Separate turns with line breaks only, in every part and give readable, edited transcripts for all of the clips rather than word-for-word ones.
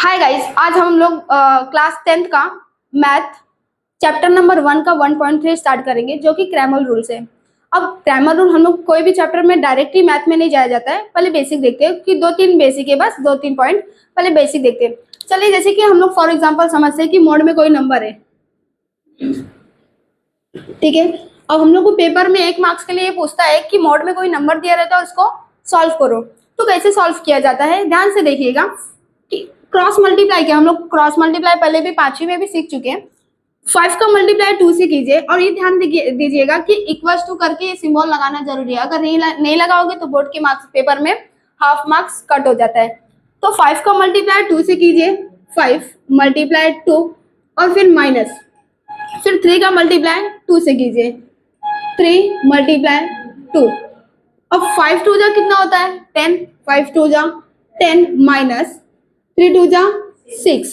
Hi guys, आज हम लोग क्लास 10th का मैथ चैप्टर नंबर 1 का 1.3 स्टार्ट करेंगे, जो कि क्रैमर रूल्स है। अब क्रैमर रूल हम लोग कोई भी चैप्टर में डायरेक्टली मैथ में नहीं जाया जाता है, पहले बेसिक देखते हैं कि 2-3 बेसिक है, बस 2-3 पॉइंट पहले बेसिक देखते हैं। चलिए, जैसे कि हम लोग फॉर एग्जांपल समझते हैं कि मोड में कोई नंबर है, ठीक है। अब हम लोग को पेपर में 1 मार्क्स के लिए ये पूछता है कि मोड में कोई नंबर दिया रहता है, उसको सॉल्व करो। तो कैसे सॉल्व किया जाता है, ध्यान से देखिएगा कि क्रॉस मल्टीप्लाई किया। हम लोग क्रॉस मल्टीप्लाई पहले भी 5वीं में भी सीख चुके हैं। 5 का मल्टीप्लाई 2 से कीजिए, और ये ध्यान दीजिएगा कि इक्वल्स टू करके ये सिंबल लगाना जरूरी है। अगर नहीं लगाओगे तो बोर्ड के मार्क्स पेपर में हाफ मार्क्स कट हो जाता है। तो 5 का मल्टीप्लाई 2 से कीजिए, 5 मल्टीप्लाई 2, और फिर माइनस, फिर 3 का मल्टीप्लाई 2 से कीजिए, 3 मल्टीप्लाई 2। अब 5 2 जा कितना होता है, 10, 5 2 जा 10 माइनस 3 2 जा 6।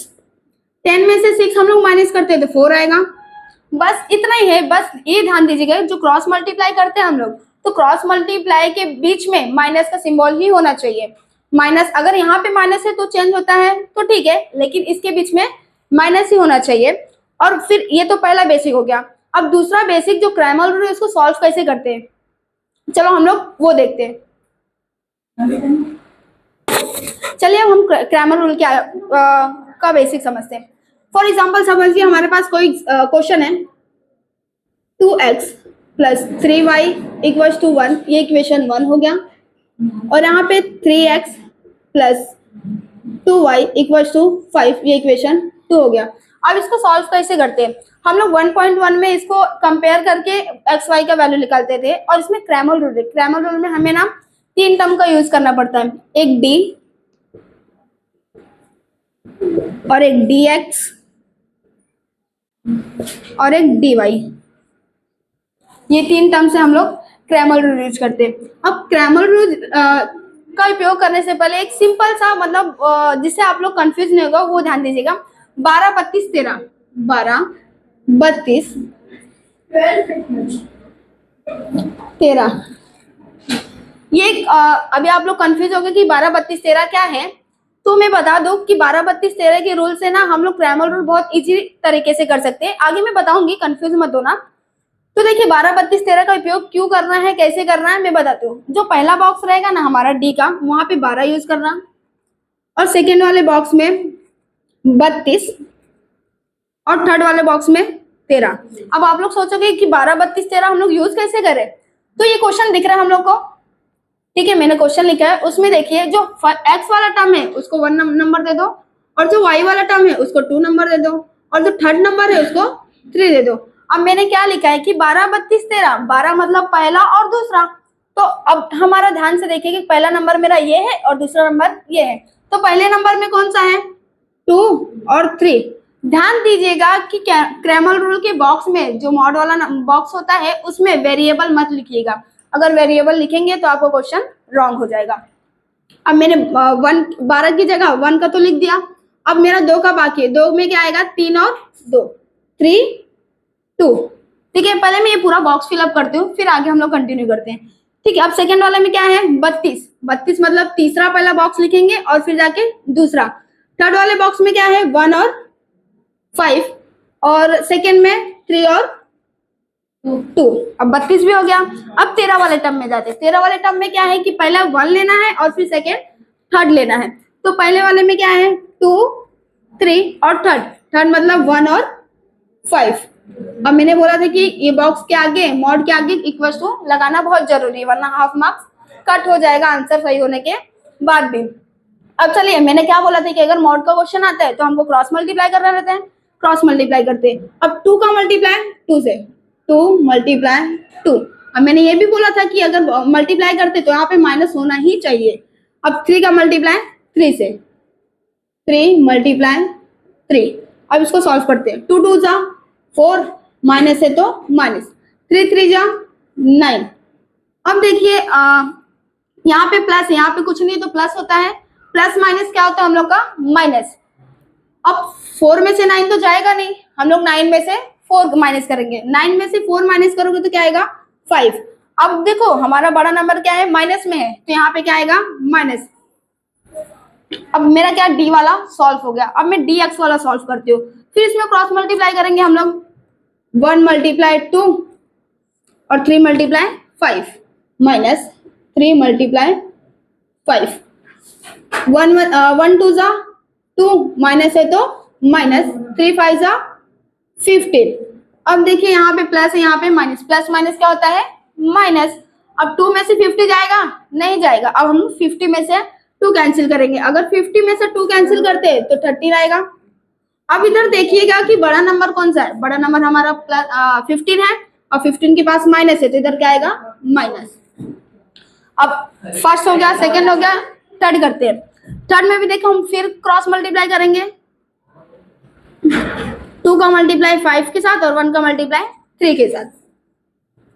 10 में से 6 हम लोग माइनस करते हैं तो 4 आएगा। बस इतना ही है। बस ये ध्यान दीजिएगा, जो क्रॉस मल्टीप्लाई करते हैं हम लोग, तो क्रॉस मल्टीप्लाई के बीच में माइनस का सिंबल ही होना चाहिए। माइनस अगर यहाँ पे माइनस है तो चेंज होता है तो ठीक है, लेकिन इसके बीच में माइनस ही होना चाहिए। और फिर ये तो पहला बेसिक हो गया। अब दूसरा बेसिक जो क्रैमर रूल है, उसको सॉल्व कैसे करते हैं, चलो हम लोग वो देखते हैं। चलिए अब हम क्रैमर रूल का बेसिक समझते हैं। फॉर एग्जाम्पल समझिए, हमारे पास कोई क्वेश्चन है, 2x plus 3y equals to 1, ये इक्वेशन 1 हो गया। और यहाँ पे 3x plus 2y equals to 5, ये इक्वेशन 2 हो गया। अब इसको सॉल्व कैसे करते हैं, हम लोग 1.1 में इसको कंपेयर करके एक्स वाई का वैल्यू निकालते थे, और इसमें क्रैमर रूल है। क्रैमर रूल में हमें ना 3 टर्म का यूज करना पड़ता है, एक डी और एक dx और एक dy। ये 3 टर्म से हम लोग क्रैमर रूल यूज करते हैं। अब क्रैमर रूल का उपयोग करने से पहले एक सिंपल सा, मतलब जिससे आप लोग कंफ्यूज नहीं होगा, वो ध्यान दीजिएगा। 12 32 13, 12 32 13, ये अभी आप लोग कंफ्यूज हो गए कि 12 32 13 क्या है। तो मैं बता दूं कि 12 32 13 के रूल से ना हम लोग क्रैमर रूल बहुत इजी तरीके से कर सकते हैं। आगे मैं बताऊंगी, कंफ्यूज मत होना। तो देखिए, 12 32 13 का उपयोग क्यों करना है, कैसे करना है, मैं बताती हूँ। जो पहला बॉक्स रहेगा ना हमारा डी का, वहां पे 12 यूज करना, और सेकेंड वाले बॉक्स में 32, और थर्ड वाले बॉक्स में 13। अब आप लोग सोचोगे कि 12 32 13 हम लोग यूज कैसे करें। तो ये क्वेश्चन दिख रहा है हम लोग को, ठीक है, मैंने क्वेश्चन लिखा है। उसमें देखिए, जो x वाला टर्म है उसको 1 नंबर दे दो, और जो y वाला टर्म है उसको 2 नंबर दे दो, और जो थर्ड नंबर है उसको 3 दे दो। अब मैंने क्या लिखा है कि 12 32 13, 12 मतलब पहला और दूसरा। तो अब हमारा ध्यान से देखिए कि पहला नंबर मेरा ये है और दूसरा नंबर ये है। तो पहले नंबर में कौन सा है, 2 और 3। ध्यान दीजिएगा कि क्रैमर रूल के बॉक्स में, जो मॉड वाला बॉक्स होता है, उसमें वेरिएबल मत लिखिएगा। अगर वेरिएबल लिखेंगे तो आपको क्वेश्चन रॉन्ग हो जाएगा। अब मैंने 12 की जगह 1 का तो लिख दिया। अब मेरा 2 का बाकी है, 2 में क्या आएगा, 3 और 2, 3 2, ठीक है। पहले मैं ये पूरा बॉक्स फिलअप करती हूँ, फिर आगे हम लोग कंटिन्यू करते हैं, ठीक है। अब सेकेंड वाले में क्या है, 32, 32 मतलब तीसरा पहला बॉक्स लिखेंगे और फिर जाके दूसरा। थर्ड वाले बॉक्स में क्या है, 1 और 5, और सेकेंड में 3 और 2। अब 32 भी हो गया। अब 13 वाले टर्म में जाते हैं। 13 वाले टर्म में क्या है कि पहला 1 लेना है और फिर सेकेंड थर्ड लेना है। तो पहले वाले में क्या है, 2 3 और थर्ड मतलब 1 और 5। अब मैंने बोला था कि ये बॉक्स के आगे, मॉड के आगे इक्वल टू लगाना बहुत जरूरी है, वरना हाफ मार्क्स कट हो जाएगा आंसर सही होने के बाद भी। अब चलिए, मैंने क्या बोला था कि अगर मॉड का क्वेश्चन आता है तो हमको क्रॉस मल्टीप्लाई करना रहता है, क्रॉस मल्टीप्लाई करते हैं। अब 2 का मल्टीप्लाई 2 से, 2 मल्टीप्लाई 2। अब मैंने ये भी बोला था कि अगर मल्टीप्लाई करते तो यहाँ पे माइनस होना ही चाहिए। अब 3 का मल्टीप्लाई 3 से, 3 मल्टीप्लाई 3। अब इसको सॉल्व करते हैं। 2 2 जा 4, माइनस है तो माइनस, 3 3 जा 9। अब देखिए, यहाँ पे प्लस है, यहाँ पे कुछ नहीं तो प्लस होता है। प्लस माइनस क्या होता है हम लोग का, माइनस। अब 4 में से 9 तो जाएगा नहीं, हम लोग 9 में से 4 माइनस करेंगे। 9 में से 4 माइनस करोगे तो क्या आएगा, 5। अब देखो हमारा बड़ा नंबर क्या है, माइनस में है, तो यहाँ पे क्या आएगा, माइनस। अब मेरा क्या डी वाला सॉल्व हो गया। अब मैं डी एक्स वाला सॉल्व करती हूँ। फिर इसमें क्रॉस मल्टीप्लाई करेंगे हम लोग। 1 मल्टीप्लाई 2 और 3 मल्टीप्लाई 5 माइनस 3 मल्टीप्लाई 5। 1 2 जा 2 माइनस है तो माइनस 3 5 जा 15। अब देखिए यहाँ पे प्लस है, यहाँ पे माइनस। प्लस माइनस क्या होता है? माइनस। अब 2 में से 50 जाएगा? नहीं जाएगा। अब हम 50 में से 2 कैंसिल करेंगे। अगर 50 में से 2 कैंसिल करते हैं तो 30 आएगा। अब इधर देखिएगा कि बड़ा नंबर कौन सा है। बड़ा नंबर हमारा प्लस 15 है और 15 के पास माइनस है तो इधर क्या आएगा? माइनस। अब फर्स्ट हो गया, सेकंड हो गया, थर्ड करते हैं। थर्ड में भी देखो हम फिर क्रॉस मल्टीप्लाई करेंगे। 2 का मल्टीप्लाई 5 के साथ और 1 का मल्टीप्लाई 3 के साथ।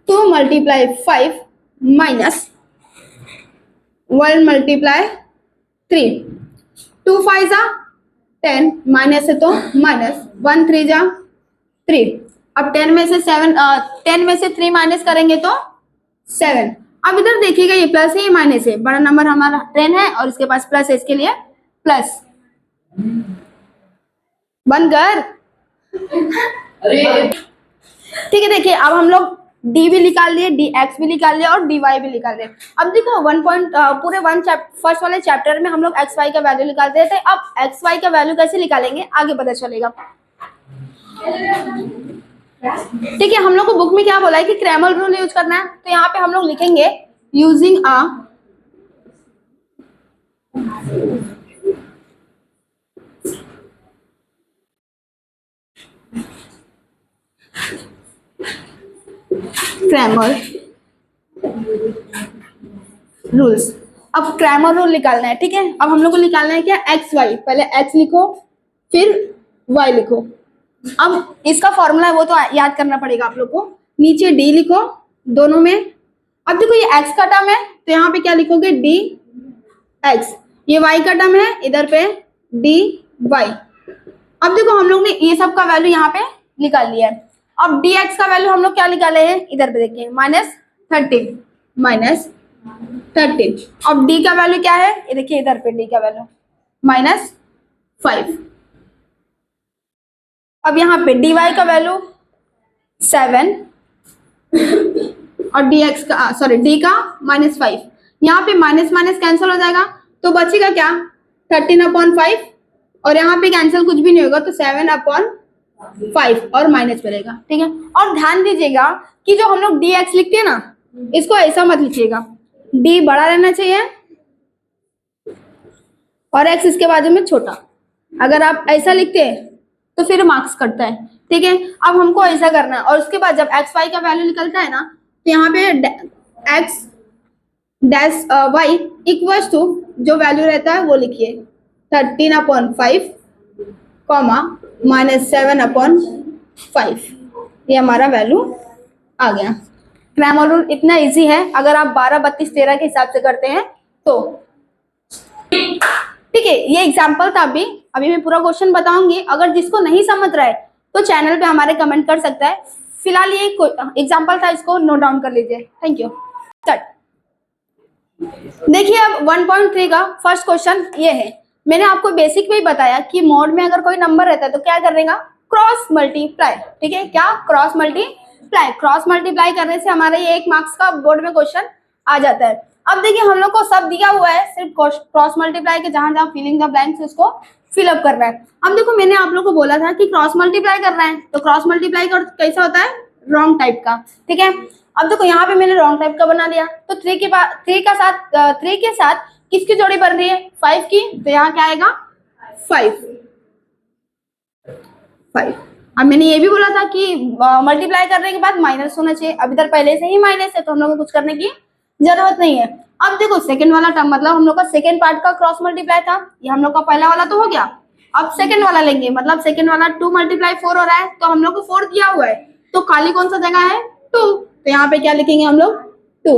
2 मल्टीप्लाई 5 माइनस 1 मल्टीप्लाई 3। 2 5 जा 10 माइनस है तो माइनस 1 3 जा 3। अब 10 में से 3 माइनस करेंगे तो 7। अब इधर देखिएगा ये प्लस है ये माइनस है। बड़ा नंबर हमारा 10 है और इसके पास प्लस है, इसके लिए प्लस। बंद कर। ठीक है, देखिए अब हम लोग डी भी निकाल लिए, डी एक्स भी निकाल लिया और डी वाई भी निकाल लिए। अब देखो पूरे फर्स्ट वाले चैप्टर में हम लोग एक्स वाई का वैल्यू निकालते थे। अब एक्स वाई का वैल्यू कैसे निकालेंगे आगे पता चलेगा। ठीक है, हम लोग को बुक में क्या बोला है कि क्रैमर रूल यूज करना है। तो यहाँ पे हम लोग लिखेंगे यूजिंग अ क्रैमर रूल्स। अब क्रैमर रूल निकालना है। ठीक है, अब हम लोग को निकालना है क्या? X Y. पहले एक्स लिखो फिर वाई लिखो। अब इसका फॉर्मूला है वो तो याद करना पड़ेगा आप लोग को। नीचे डी लिखो दोनों में। अब देखो ये एक्स का टर्म है तो यहाँ पे क्या लिखोगे? D x. ये वाई का टर्म है, इधर पे डी वाई। अब देखो हम लोग ने ये सब का वैल्यू यहाँ पे निकाल लिया है। अब डी एक्स का वैल्यू हम लोग क्या निकाले हैं? इधर पे देखिए -13 -13। अब डी का वैल्यू क्या है? ये देखिए इधर पे डी का वैल्यू -5। अब यहाँ पे डी वाई का वैल्यू 7 और डी एक्स का डी का -5। यहाँ पे माइनस माइनस कैंसिल हो जाएगा तो बचेगा क्या? 13/5 और यहाँ पे कैंसिल कुछ भी नहीं होगा तो 7/5 और माइनस मिलेगा। ठीक है, और ध्यान दीजिएगा कि जो हम लोग डी एक्स लिखते हैं ना, इसको ऐसा मत लिखिएगा। डी बड़ा रहना चाहिए और एक्स इसके बाजू में छोटा। अगर आप ऐसा लिखते हैं तो फिर मार्क्स कटता है। ठीक है, अब हमको ऐसा करना है और उसके बाद जब एक्स वाई का वैल्यू निकलता है ना तो यहाँ पे x dash y equals to जो वैल्यू रहता है वो लिखिए 13/5 -7/5। ये हमारा वैल्यू आ गया। क्रैमर रूल इतना इजी है अगर आप 12 32 13 के हिसाब से करते हैं तो। ठीक है, ये एग्जाम्पल था। अभी मैं पूरा क्वेश्चन बताऊंगी। अगर जिसको नहीं समझ रहा है तो चैनल पे हमारे कमेंट कर सकता है। फिलहाल ये एग्जाम्पल था, इसको नोट डाउन कर लीजिए। Thank you. स्टार्ट। देखिए अब 1.3 का फर्स्ट क्वेश्चन ये है। मैंने आपको बेसिक में ही बताया कि मॉड में अगर कोई नंबर रहता है तो क्या करेगा? Cross multiply. ठीक है, क्या? Cross multiply. क्रॉस मल्टीप्लाई करने से हमारे ये 1 मार्क्स का बोर्ड में क्वेश्चन आ जाता है। अब देखिए हम लोग को सब दिया हुआ है, सिर्फ क्रॉस मल्टीप्लाई के जहां जहां फिलिंग द ब्लैंक्स उसको फिलअप करना है। अब देखो मैंने आप लोग को बोला था कि क्रॉस मल्टीप्लाई करना है तो क्रॉस मल्टीप्लाई कैसा होता है? रॉन्ग टाइप का। ठीक है, अब देखो यहाँ पे मैंने रॉन्ग टाइप का बना लिया तो 3 के साथ किसकी जोड़ी बन रही है? 5 की। तो यहाँ क्या आएगा? 5। अब मैंने ये भी बोला था कि मल्टीप्लाई करने के बाद माइनस होना चाहिए। अब इधर पहले से ही माइनस है तो हम लोग को कुछ करने की जरूरत नहीं है। अब देखो सेकंड वाला टर्म मतलब हम लोग का सेकंड पार्ट का क्रॉस मल्टीप्लाई था। ये हम लोग का पहला वाला तो हो गया। अब सेकंड वाला लेंगे, मतलब सेकंड वाला 2 × 4 हो रहा है तो हम लोग को 4 दिया हुआ है तो खाली कौन सा जगह है? 2। तो यहाँ पे क्या लिखेंगे हम लोग? 2।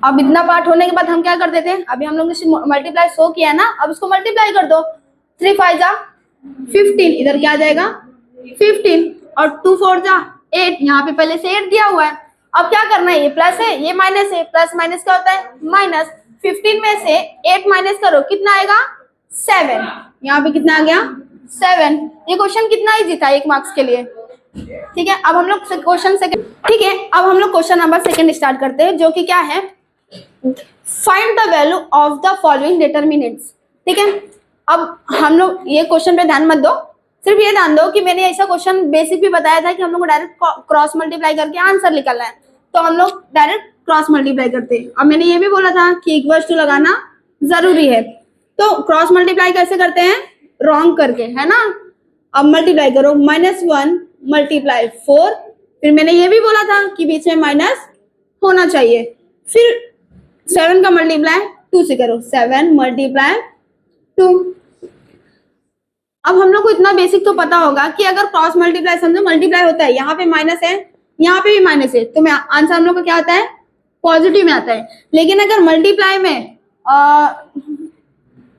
अब इतना पार्ट होने के बाद हम क्या कर देते हैं? अभी हम लोग ने मल्टीप्लाई 100 किया है ना, अब इसको मल्टीप्लाई कर दो। 3 5 जा 15, इधर क्या आ जाएगा? 15 और 2 4 जा 8। यहाँ पे पहले से 8 दिया हुआ है। अब क्या करना है, ये प्लस है ये माइनस है, प्लस माइनस क्या होता है माइनस। 15 में से 8 माइनस करो कितना आएगा 7, यहाँ पे कितना आ गया 7। ये क्वेश्चन कितना इजी था 1 मार्क्स के लिए। ठीक है, अब हम लोग क्वेश्चन सेकंड, ठीक है अब हम लोग क्वेश्चन नंबर सेकंड स्टार्ट करते हैं, जो कि क्या है, find the value of the following determinants. ठीक है, अब हम लोग ये क्वेश्चन पे ध्यान मत दो, सिर्फ ये ध्यान दो कि मैंने ऐसा क्वेश्चन बेसिक भी बताया था कि हम लोग को डायरेक्ट क्रॉस मल्टीप्लाई करके आंसर निकालना है, तो हम लोग डायरेक्ट क्रॉस मल्टीप्लाई करते हैं। अब मैंने ये भी बोला था कि इक्वल्स टू लगाना जरूरी है, तो क्रॉस मल्टीप्लाई कैसे करते हैं, रॉन्ग करके, है ना। अब मल्टीप्लाई करो, -1 मल्टीप्लाई 4, फिर मैंने ये भी बोला था कि बीच में माइनस होना चाहिए, फिर 7 का मल्टीप्लाई 2 से करो, 7 मल्टीप्लाई 2। अब हम लोग को इतना बेसिक तो पता होगा कि अगर क्रॉस मल्टीप्लाई समझो मल्टीप्लाई होता है, यहाँ पे माइनस है यहाँ पे भी माइनस है, तो आंसर हम लोग का क्या आता है पॉजिटिव में आता है। लेकिन अगर मल्टीप्लाई में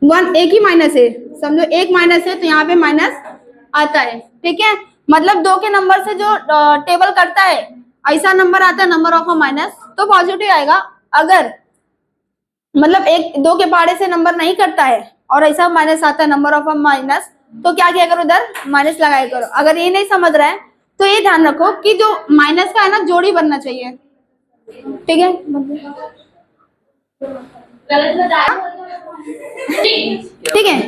1 एक ही माइनस है, समझो एक माइनस है तो यहाँ पे माइनस आता है। ठीक है, मतलब 2 के नंबर से जो टेबल करता है ऐसा नंबर आता है नंबर ऑफ अ माइनस, तो पॉजिटिव आएगा। अगर मतलब 2 के पहाड़े से नंबर नहीं करता है और ऐसा माइनस आता है नंबर ऑफ अ माइनस, तो क्या किया करो उधर माइनस लगाया करो। अगर ये नहीं समझ रहा है तो ये ध्यान रखो कि जो माइनस का है ना जोड़ी बनना चाहिए। ठीक है, ठीक है,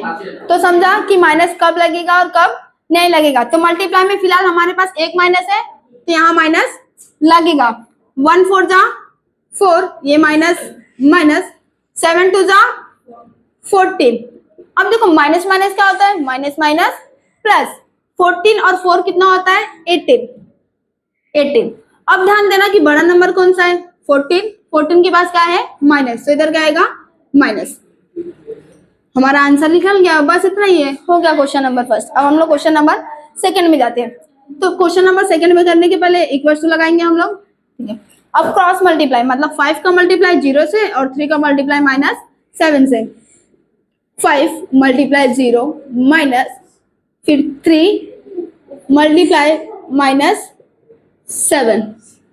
तो समझा कि माइनस कब लगेगा और कब नहीं लगेगा। तो मल्टीप्लाई में फिलहाल हमारे पास एक माइनस है तो यहाँ माइनस लगेगा। 1 4 जा 4, ये माइनस माइनस, 7 2 जा 14। अब देखो माइनस माइनस क्या होता है माइनस माइनस प्लस, 14 और 4 कितना होता है 18। अब ध्यान देना कि बड़ा नंबर कौन सा है 14 के पास क्या है माइनस, तो इधर क्या आएगा माइनस। हमारा आंसर निकल गया, बस इतना ही है, हो गया क्वेश्चन नंबर फर्स्ट। अब हम लोग क्वेश्चन नंबर सेकंड में जाते हैं। तो क्वेश्चन नंबर सेकंड में करने के पहले इक्वल्स टू लगाएंगे हम लोग। ठीक है, अब क्रॉस मल्टीप्लाई मतलब 5 का मल्टीप्लाई 0 से और 3 का मल्टीप्लाई -7 से। 5 मल्टीप्लाई 0 माइनस, फिर 3 मल्टीप्लाई -7।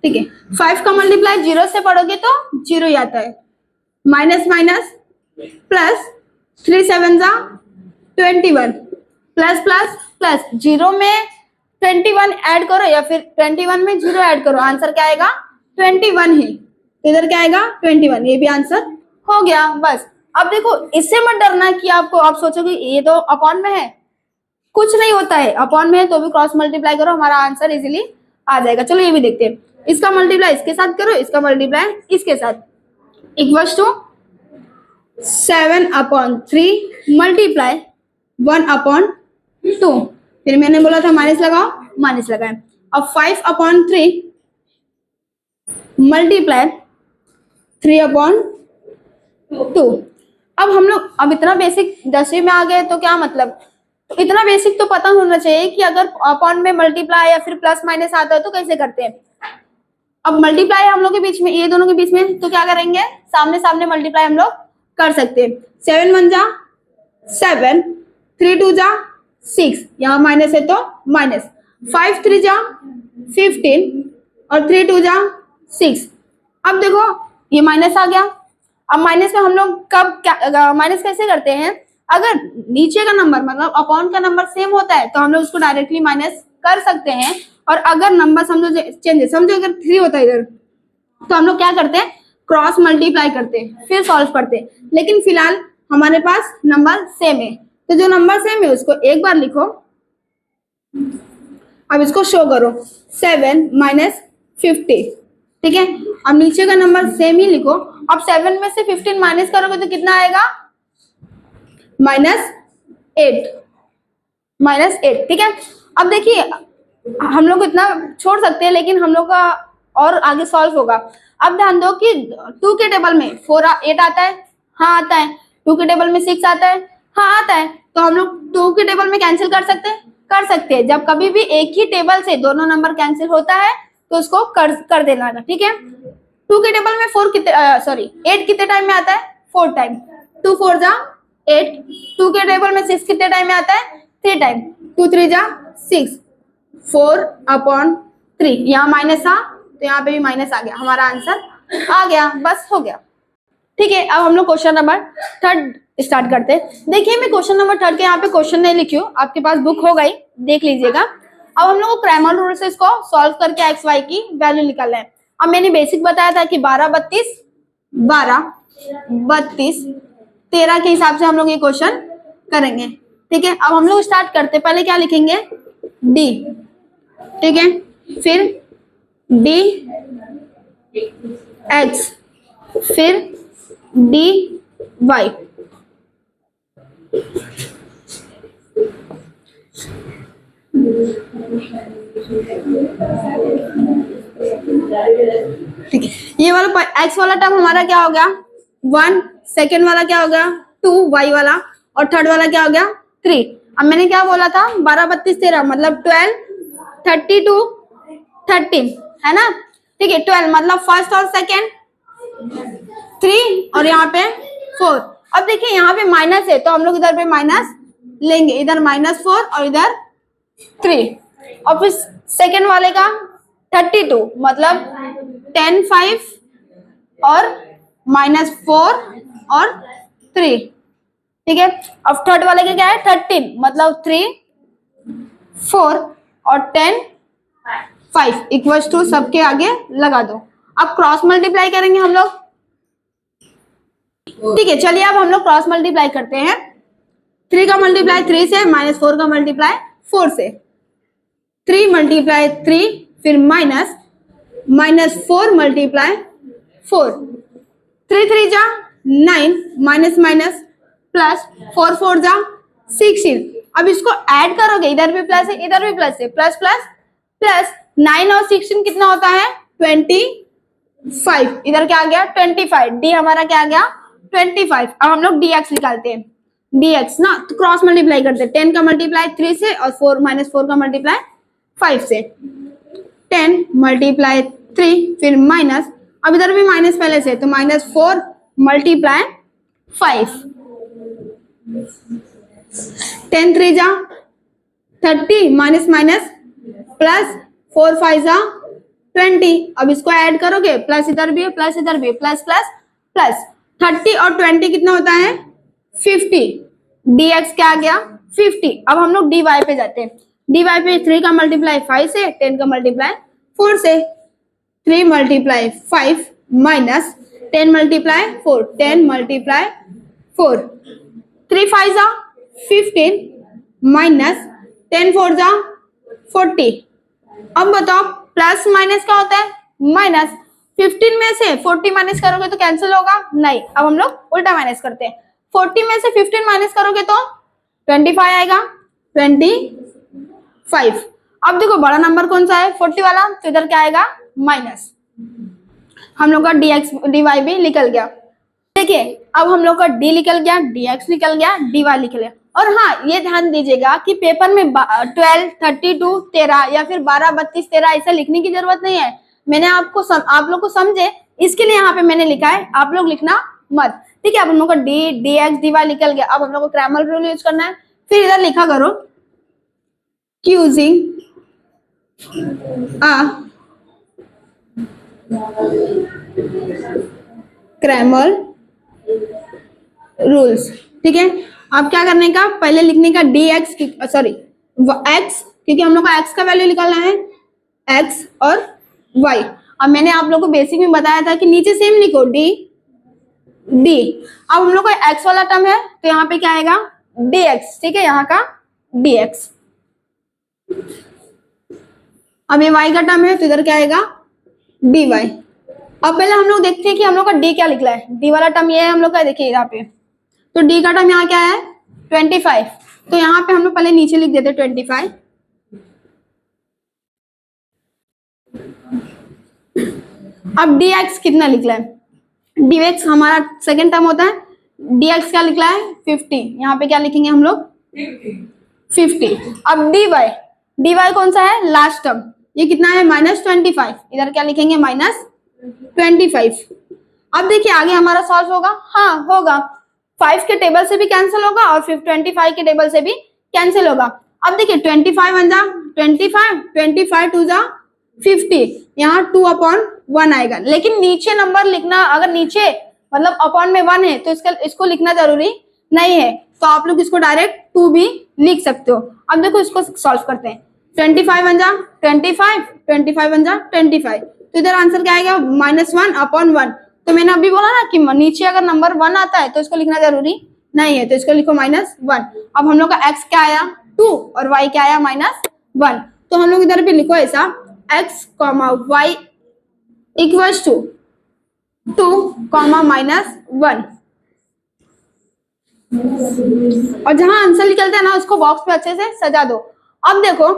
ठीक है, 5 का मल्टीप्लाई 0 से पढ़ोगे तो 0 ही आता है, माइनस माइनस प्लस, 3 7 जा 21, प्लस प्लस प्लस, 0 में 21 ऐड करो या फिर 21 में 0 ऐड करो, आंसर क्या आएगा 21 ही। इधर क्या आएगा 21, ये भी आंसर हो गया बस। अब देखो इससे मत डरना कि आप सोचोगे ये तो अपॉन में है, कुछ नहीं होता है, अपॉन में है तो भी क्रॉस मल्टीप्लाई करो, हमारा आंसर इजीली आ जाएगा। चलो ये भी देखते हैं, इसका मल्टीप्लाई इसके साथ करो, इसका मल्टीप्लाई इसके साथ, इक्वल्स टू 7/3 मल्टीप्लाई 1/2। फिर मैंने बोला था माइनस लगाओ, माइनस लगाए। अब 5/3 मल्टीप्लाई 3/2। अब हम लोग अब इतना बेसिक 10वीं में आ गए तो क्या मतलब, तो इतना बेसिक तो पता होना चाहिए कि अगर अपॉन में मल्टीप्लाई या फिर प्लस माइनस आता है तो कैसे करते हैं। अब मल्टीप्लाई हम लोग के बीच में, ये दोनों के बीच में, तो क्या करेंगे सामने सामने मल्टीप्लाई हम लोग कर सकते हैं। 7 1 जा 7, 3 2 जा 6, यहाँ माइनस है तो माइनस, 5 3 जा 15 और 3 2 जा 6। अब देखो ये माइनस आ गया। अब माइनस में हम लोग कब माइनस कैसे करते हैं, अगर नीचे का नंबर मतलब अपॉन का नंबर सेम होता है तो हम लोग उसको डायरेक्टली माइनस कर सकते हैं, और अगर नंबर समझो चेंज है, समझो अगर 3 होता है इधर तो हम लोग क्या करते हैं क्रॉस मल्टीप्लाई करते हैं फिर सॉल्व करते हैं। लेकिन फिलहाल हमारे पास नंबर सेम है, तो जो नंबर सेम है उसको एक बार लिखो, अब इसको शो करो 7 - 50। ठीक है, अब नीचे का नंबर सेम ही लिखो। अब 7 में से 15 माइनस करोगे तो कितना आएगा -8, -8। ठीक है, अब देखिए हम लोग इतना छोड़ सकते हैं लेकिन हम लोग का और आगे सॉल्व होगा। अब ध्यान दो कि 2 के टेबल में 8 आता है, हाँ आता है, 2 के टेबल में 6 आता है, हाँ आता है, तो हम लोग 2 के टेबल में कैंसिल कर सकते हैं। जब कभी भी एक ही टेबल से दोनों नंबर कैंसिल होता है तो उसको कर देना है। ठीक है, 2 के टेबल में 8 कितने टाइम में आता है 4 टाइम, 2 4 जा 8। 2 के टेबल में 6 कितने टाइम में आता है 3 टाइम, 2 3 जा 6, 4/3, यहाँ माइनस था तो यहाँ पे भी माइनस आ गया, हमारा आंसर आ गया, बस हो गया। ठीक है, अब हम लोग क्वेश्चन नंबर 3 स्टार्ट करते हैं। देखिए मैं क्वेश्चन नंबर 3 के यहाँ पे क्वेश्चन नहीं लिखी हूँ, आपके पास बुक हो गई, देख लीजिएगा। अब हम लोग को क्रैमर रूल से इसको सॉल्व करके एक्स वाई की वैल्यू निकालना है। अब मैंने बेसिक बताया था कि 12 32 12 32 13 के हिसाब से हम लोग ये क्वेश्चन करेंगे। ठीक है, अब हम लोग स्टार्ट करते, पहले क्या लिखेंगे, डी। ठीक है, फिर डी एक्स, फिर डी वाई। ठीक है, ये वाला एक्स वाला टर्म हमारा क्या हो गया 1, सेकेंड वाला क्या हो गया 2, वाई वाला, और थर्ड वाला क्या हो गया 3। अब मैंने क्या बोला था 12 32 13 मतलब 12 32 13 है ना। ठीक है, 12 मतलब फर्स्ट और सेकेंड 3 और यहाँ पे 4। अब देखिए यहाँ पे माइनस है तो हम लोग इधर पे माइनस लेंगे, इधर -4 और इधर 3। और फिर सेकेंड वाले का 32 मतलब 10 5 और -4 और 3। ठीक है, अब थर्ड वाले का क्या है 13 मतलब 3 4 और 10 5 इक्वल्स टू सबके आगे लगा दो। अब क्रॉस मल्टीप्लाई करेंगे हम लोग। ठीक है, चलिए अब हम लोग क्रॉस मल्टीप्लाई करते हैं। 3 का मल्टीप्लाई 3 से, -4 का मल्टीप्लाई 4 से। 3 मल्टीप्लाई 3 फिर -4 मल्टीप्लाई 4। 3 3 जा 9 माइनस माइनस प्लस 4 4 जा 16। अब इसको ऐड करोगे, इधर भी प्लस है इधर भी प्लस है, प्लस प्लस प्लस 9 और 16 कितना होता है 25। इधर क्या आ गया 25, डी हमारा क्या आ गया 25। अब हम लोग dx निकालते हैं, dx ना तो क्रॉस मल्टीप्लाई करते हैं। 10 का मल्टीप्लाई 3 से और 4 -4 का मल्टीप्लाई 5 से। 10 मल्टीप्लाई 3 फिर माइनस, अब इधर भी माइनस पहले से तो -4 मल्टीप्लाई 5। 10 3 जा 30 माइनस माइनस प्लस 4 5 जा 20। अब इसको ऐड करोगे, प्लस इधर भी है प्लस इधर भी, प्लस प्लस प्लस 30 और 20 कितना होता है 50। dx क्या आ गया 50। अब हम लोग dy पे जाते हैं। dy पे 3 का मल्टीप्लाई 5 से, 10 का मल्टीप्लाई 4 से। 3 मल्टीप्लाई 5 माइनस 10 मल्टीप्लाई 4, 10 मल्टीप्लाई 4। 3 5 जा 15 माइनस 10 4 जा 40। अब बताओ प्लस माइनस क्या होता है माइनस। 15 में से 40 माइनस करोगे तो कैंसिल होगा नहीं। अब हम लोग उल्टा माइनस करते हैं। 40 में से 15 माइनस करोगे तो 25 आएगा, 25। अब देखो बड़ा नंबर कौन सा है 40 वाला, तो इधर क्या आएगा माइनस। हम लोग का dx dy भी निकल गया। देखिए अब हम लोग का d निकल गया, dx निकल गया, dy निकल गया। और हाँ ये ध्यान दीजिएगा कि पेपर में 12 32 13 या फिर 12 32 13 ऐसा लिखने की जरूरत नहीं है। मैंने आप लोग को समझे इसके लिए यहाँ पे मैंने लिखा है, आप लोग लिखना मत। ठीक है, अब हम लोग का d dx dy निकल गया। अब हम लोग को क्रैमर रूल यूज करना है। फिर इधर लिखा करो यूजिंग क्रैमर रूल्स। ठीक है, अब क्या करने का पहले लिखने का dx सॉरी x, क्योंकि हम लोग का x का वैल्यू निकालना है x और y। अब मैंने आप लोगों को बेसिक में बताया था कि नीचे सेम लिखो d d। अब हम लोग का x वाला टर्म है तो यहाँ पे क्या आएगा dx। ठीक है, यहाँ का dx। अब ये y का टर्म है तो इधर क्या आएगा dy। अब पहले हम लोग देखते हैं कि हम लोग का d क्या निकला है। d वाला टर्म ये है हम लोग का, देखिए यहाँ पे तो d का टर्म यहाँ क्या है 25। तो यहाँ पे हम लोग पहले नीचे लिख देते 25। अब dx कितना निकला है, dx हमारा सेकेंड टर्म होता है, dx क्या निकला है 50। यहाँ पे क्या लिखेंगे हम लोग 50। अब dy कौन सा है लास्ट टर्म, ये कितना है -25। इधर क्या लिखेंगे -25। अब देखिए आगे हमारा सॉल्व होगा, हाँ होगा। 5 के टेबल से भी कैंसिल होगा और फिर 25 के टेबल से भी कैंसिल होगा। अब देखिए 25 1 जा 25, 25 2 जा 50, यहाँ 2/1 आएगा। लेकिन नीचे नंबर लिखना, अगर नीचे मतलब अपॉन में 1 है तो इसको लिखना जरूरी नहीं है, तो आप लोग इसको डायरेक्ट 2 भी लिख सकते हो। अब देखो इसको सॉल्व करते हैं। 25 बन जा 25, 25 बन जा 25, तो इधर आंसर क्या आएगा? -1/1। तो मैंने अभी बोला ना कि नीचे अगर नंबर 1 आता है तो इसको लिखना जरूरी नहीं है, तो इसको लिखो -1। अब हम लोग का x क्या आया? 2 और y क्या आया? -1। तो हम लोग इधर भी लिखो ऐसा x, y इक्वल्स टू 2, -1। और जहां आंसर निकलते हैं ना उसको बॉक्स पे अच्छे से सजा दो। अब देखो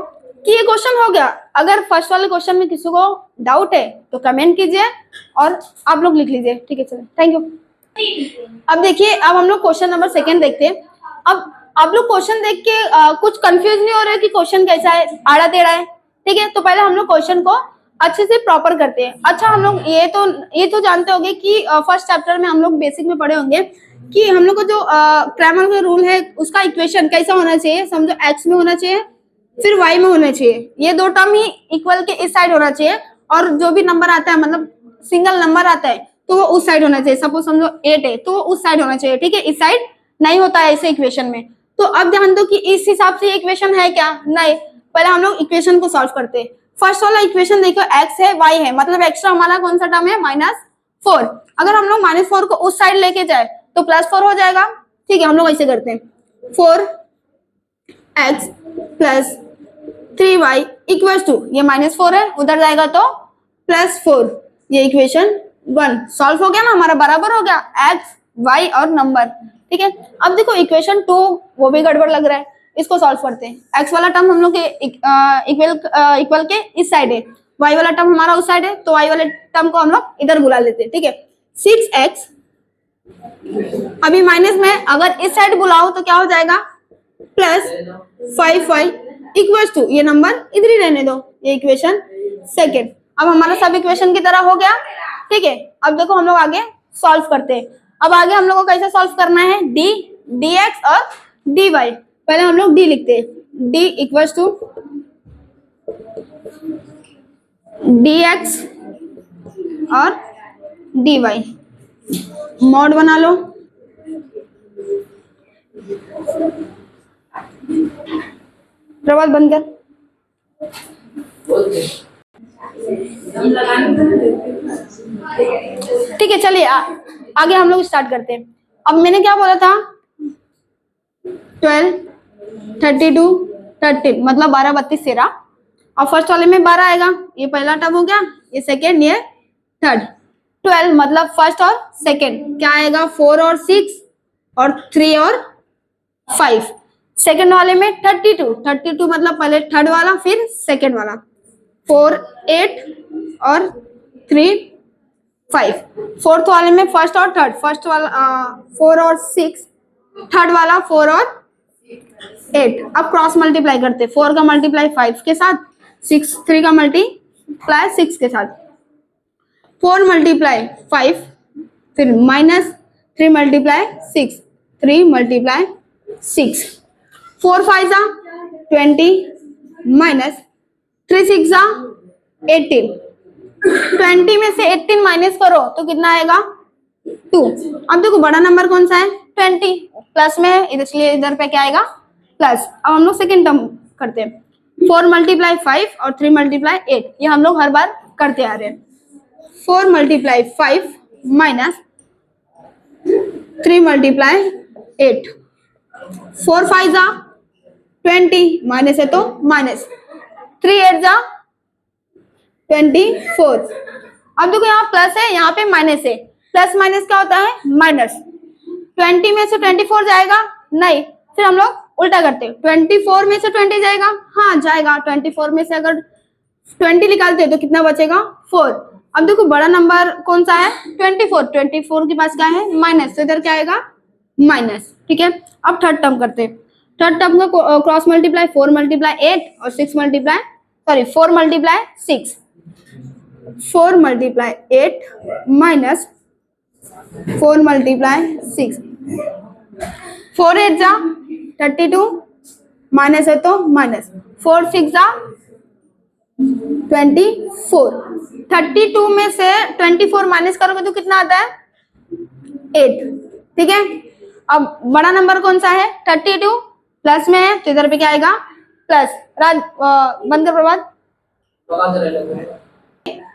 कि ये क्वेश्चन हो गया। अगर फर्स्ट वाले क्वेश्चन में किसी को डाउट है तो कमेंट कीजिए और आप लोग लिख लीजिए। ठीक है, चलो, थैंक यू। अब देखिए, अब हम लोग क्वेश्चन नंबर 2 देखते हैं। अब आप लोग क्वेश्चन देख के कुछ कंफ्यूज नहीं हो रहे कि क्वेश्चन कैसा है, आड़ा टेढ़ा है? ठीक है, तो पहले हम लोग क्वेश्चन को अच्छे से प्रॉपर करते हैं। अच्छा, हम लोग ये तो जानते होंगे कि फर्स्ट चैप्टर में हम लोग बेसिक में पढ़े होंगे कि हम लोग को जो क्रैमर का रूल है उसका इक्वेशन कैसा होना चाहिए। समझो x में होना चाहिए, फिर y में होना चाहिए, ये दो टर्म ही इक्वल के इस साइड होना चाहिए, और जो भी नंबर आता है मतलब सिंगल नंबर आता है तो वो उस साइड होना चाहिए। सपोज समझो 8 है तो वो उस साइड होना चाहिए। ठीक है, इस साइड नहीं होता है ऐसे इक्वेशन में। तो अब ध्यान दो कि इस हिसाब से इक्वेशन है क्या? नहीं। पहले हम लोग इक्वेशन को सॉल्व करते हैं। फर्स्ट वाला इक्वेशन देखो, x है y है, मतलब एक्स्ट्रा हमारा कौन सा टर्म है? -4। अगर हम लोग -4 को उस साइड लेके जाए तो +4 हो जाएगा। ठीक है, हम लोग ऐसे करते हैं, 4x + 3y इक्वल्स टू, ये -4 है, उधर जाएगा तो +4। ये इक्वेशन 1 सॉल्व हो गया ना, हमारा बराबर हो गया x, y और नंबर। ठीक है, अब देखो इक्वेशन 2 वो भी गड़बड़ लग रहा है, इसको सॉल्व करते हैं। x वाला टर्म हम लोग के इक्वल के इस साइड है, y वाला टर्म हमारा उस साइड है, तो y वाले टर्म को हम लोग इधर बुला लेते हैं। ठीक है, 6x अभी माइनस में, अगर इस साइड बुलाओ तो क्या हो जाएगा? +5y इक्वल्स टू, ये नंबर इधर ही रहने दो, ये इक्वेशन 2। अब हमारा सब इक्वेशन की तरह हो गया। ठीक है, अब देखो हम लोग आगे सॉल्व करते हैं। अब आगे हम लोग को कैसे सॉल्व करना है? dx और dy। पहले हम लोग d लिखते हैं, d इक्वल्स टू dx और dy, मॉड बना लो। प्रभात बंद कर। ठीक है, चलिए आगे हम लोग स्टार्ट करते हैं। अब मैंने क्या बोला था? 12, 32, 13 मतलब 12, 32, 13। और फर्स्ट वाले में 12 आएगा, ये पहला टर्म हो गया, ये सेकेंड, ये थर्ड। 12 मतलब फर्स्ट और सेकेंड, क्या आएगा? 4 और 6 और 3 और 5। सेकेंड वाले में 32 मतलब पहले थर्ड वाला फिर सेकेंड वाला, 4, 8 और 3, 5। फोर्थ वाले में फर्स्ट और थर्ड, फर्स्ट वाला 4 और 6, थर्ड वाला 4 और 8। अब क्रॉस मल्टीप्लाई करते, 4 का मल्टीप्लाई 5 के साथ, 3 का मल्टीप्लाई 6 के साथ। 4 मल्टीप्लाई 5 फिर -3 मल्टीप्लाई 6, 3 मल्टीप्लाई 6, 4 5 जा 20 -3 6 जा 18। 20 में से 18 माइनस करो तो कितना आएगा? 2। अब देखो बड़ा नंबर कौन सा है? 20, प्लस में है इसलिए इधर पे क्या आएगा? प्लस। अब हम लोग सेकेंड टर्म करते हैं, 4 मल्टीप्लाई 5 और 3 मल्टीप्लाई 8, ये हम लोग हर बार करते आ रहे हैं। 4 मल्टीप्लाई 5 माइनस 3 मल्टीप्लाई 8, 4 5 जा 20, माइनस है तो माइनस, 3 8 जा 24। अब देखो यहाँ प्लस है, यहाँ पे माइनस है, प्लस माइनस क्या होता है? माइनस। 20 में से 24 जाएगा? नहीं। फिर हम लोग उल्टा करते हैं, 24 में से 20 जाएगा? हाँ जाएगा। 24 में से अगर 20 निकालते हैं तो कितना बचेगा? 4। अब देखो बड़ा नंबर कौन सा है? 24 के पास क्या है? माइनस, तो इधर क्या आएगा? माइनस। ठीक है, अब थर्ड टर्म करते हैं। थर्ड टर्म का क्रॉस मल्टीप्लाई 4 मल्टीप्लाई 8 और 4 मल्टीप्लाई 6, 4 मल्टीप्लाई 8 माइनस 4 मल्टीप्लाई 6, 4 8 जा 32, माइनस है तो माइनस, 4 6 जा 24। 32 में से 24 माइनस करोगे तो कितना आता है? 8। ठीक है, अब बड़ा नंबर कौन सा है? 32 प्लस में है तो इधर पे क्या आएगा? प्लस। राज बंद कर प्रभात।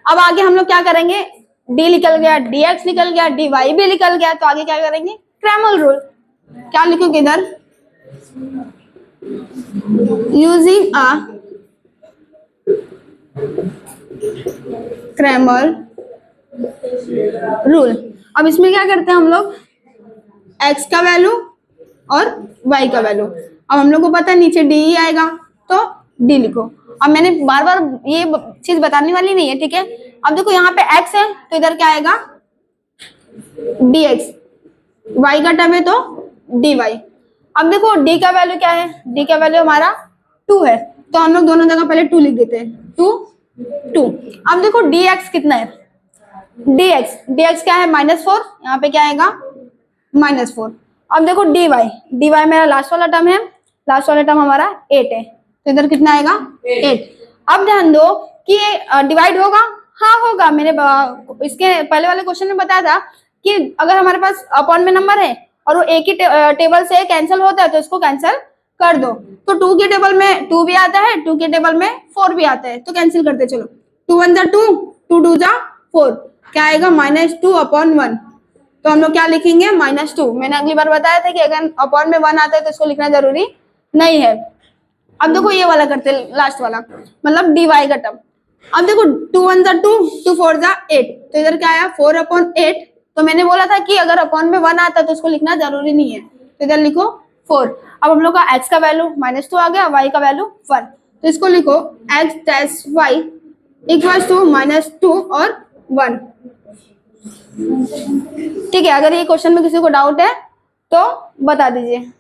अब आगे हम लोग क्या करेंगे? डी निकल गया, dx निकल गया, dy भी निकल गया, तो आगे क्या करेंगे? Cramer rule. क्या लिखोगे इधर? Using a Cramer rule. अब इसमें क्या करते हैं हम लोग? x का वैल्यू और y का वैल्यू। अब हम लोग को पता है नीचे डी ही आएगा तो डी लिखो। अब मैंने बार बार ये चीज बताने वाली नहीं है, ठीक है। अब देखो यहाँ पे x है तो इधर क्या आएगा? dx। y का टर्म है तो dy। अब देखो d का वैल्यू क्या है? d का वैल्यू हमारा 2 है, तो हम लोग दोनों जगह पहले 2 लिख देते हैं। 2 2। अब देखो dx कितना है? dx क्या है? -4। यहाँ पे क्या आएगा? -4। अब देखो dy मेरा लास्ट वाला टर्म है, लास्ट वाला टर्म हमारा 8 है, तो इधर कितना आएगा? 8। अब ध्यान दो कि डिवाइड होगा? हाँ होगा। मैंने इसके पहले वाले क्वेश्चन में बताया था कि अगर हमारे पास अपॉन में नंबर है और वो एक ही टेबल से कैंसिल होता है तो इसको कैंसिल कर दो। तो 2 के टेबल में 2 भी आता है, 2 के टेबल में 4 भी आता है, तो कैंसिल करते चलो। 2 1 जा 2, 2 2 जा 4, क्या आएगा? -2/1। तो हम लोग क्या लिखेंगे? -2। मैंने अगली बार बताया था कि अगर अपॉन में 1 आता है तो इसको लिखना जरूरी नहीं है। अब देखो ये वाला करते हैं, लास्ट वाला, मतलब dy का टर्म। अब देखो 2 1 जा 2, 2 4 जा 8, तो इधर क्या आया? 4/8। तो मैंने बोला था कि अगर अपॉन में 1 आता है तो इसको लिखना जरूरी नहीं है, तो इधर लिखो 4। अब हम लोग का x का वैल्यू -2 आ गया, y का वैल्यू 1, तो इसको लिखो x dash y equals to -2 और 1। ठीक है, अगर ये क्वेश्चन में किसी को डाउट है तो बता दीजिए।